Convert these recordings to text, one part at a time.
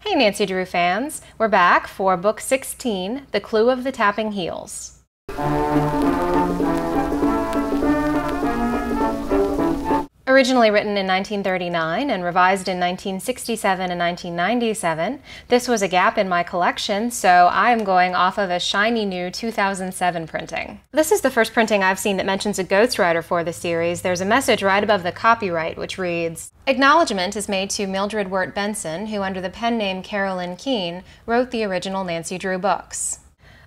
Hey Nancy Drew fans, we're back for Book 16, The Clue of the Tapping Heels. Originally written in 1939 and revised in 1967 and 1997, this was a gap in my collection, so I am going off of a shiny new 2007 printing. This is the first printing I've seen that mentions a ghostwriter for the series. There's a message right above the copyright which reads, "Acknowledgement is made to Mildred Wirt Benson, who under the pen name Carolyn Keene wrote the original Nancy Drew books."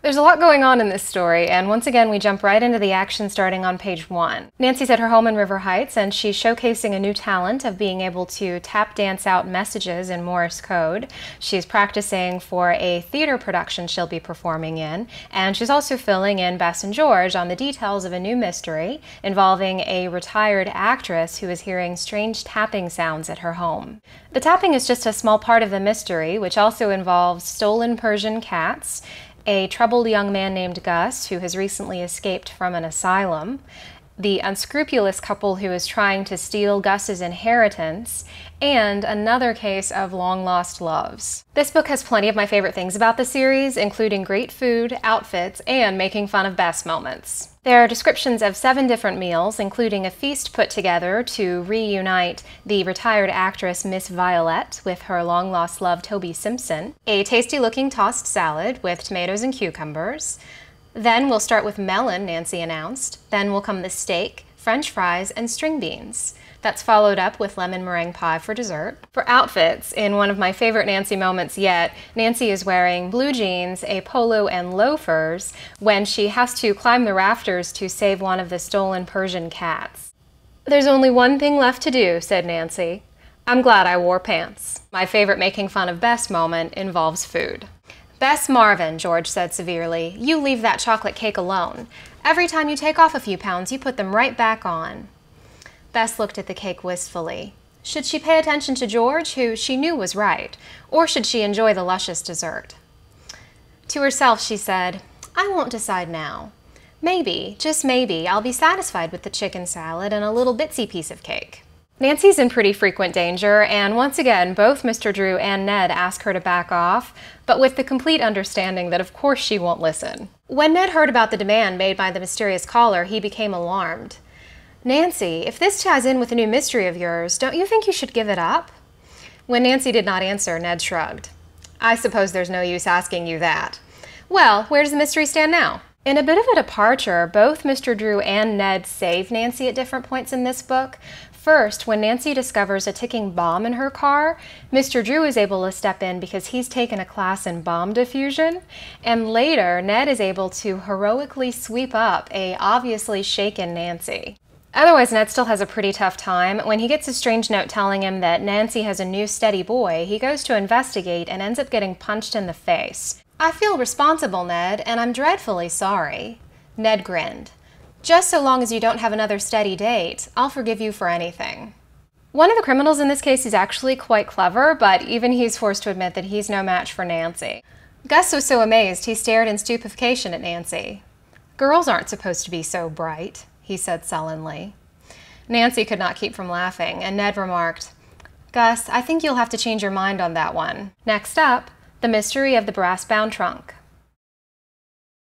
There's a lot going on in this story, and once again we jump right into the action starting on page 1. Nancy's at her home in River Heights, and she's showcasing a new talent of being able to tap dance out messages in Morse code. She's practicing for a theater production she'll be performing in, and she's also filling in Bess and George on the details of a new mystery involving a retired actress who is hearing strange tapping sounds at her home. The tapping is just a small part of the mystery, which also involves stolen Persian cats, a troubled young man named Gus who has recently escaped from an asylum, the unscrupulous couple who is trying to steal Gus's inheritance, and another case of long-lost loves. This book has plenty of my favorite things about the series, including great food, outfits, and making fun of Bess moments. There are descriptions of 7 different meals, including a feast put together to reunite the retired actress Miss Violette with her long-lost love Toby Simpson, a tasty-looking tossed salad with tomatoes and cucumbers. Then we'll start with melon, Nancy announced. Then will come the steak, French fries, and string beans. That's followed up with lemon meringue pie for dessert. For outfits, in one of my favorite Nancy moments yet, Nancy is wearing blue jeans, a polo, and loafers when she has to climb the rafters to save one of the stolen Persian cats. "There's only one thing left to do," said Nancy. "I'm glad I wore pants." My favorite making fun of Bess moment involves food. "Bess Marvin," George said severely, "you leave that chocolate cake alone. Every time you take off a few pounds, you put them right back on." Bess looked at the cake wistfully. Should she pay attention to George, who she knew was right, or should she enjoy the luscious dessert? To herself, she said, "I won't decide now. Maybe, just maybe, I'll be satisfied with the chicken salad and a little bitsy piece of cake." Nancy's in pretty frequent danger, and once again, both Mr. Drew and Ned ask her to back off, but with the complete understanding that of course she won't listen. When Ned heard about the demand made by the mysterious caller, he became alarmed. "Nancy, if this ties in with a new mystery of yours, don't you think you should give it up?" When Nancy did not answer, Ned shrugged. "I suppose there's no use asking you that. Well, where does the mystery stand now?" In a bit of a departure, both Mr. Drew and Ned save Nancy at different points in this book. First, when Nancy discovers a ticking bomb in her car, Mr. Drew is able to step in because he's taken a class in bomb diffusion, and later, Ned is able to heroically sweep up a obviously shaken Nancy. Otherwise, Ned still has a pretty tough time. When he gets a strange note telling him that Nancy has a new steady boy, he goes to investigate and ends up getting punched in the face. "I feel responsible, Ned, and I'm dreadfully sorry." Ned grinned. "Just so long as you don't have another steady date, I'll forgive you for anything." One of the criminals in this case is actually quite clever, but even he's forced to admit that he's no match for Nancy. Gus was so amazed he stared in stupefaction at Nancy. "Girls aren't supposed to be so bright," he said sullenly. Nancy could not keep from laughing, and Ned remarked, "Gus, I think you'll have to change your mind on that one." Next up, the mystery of the brass-bound trunk.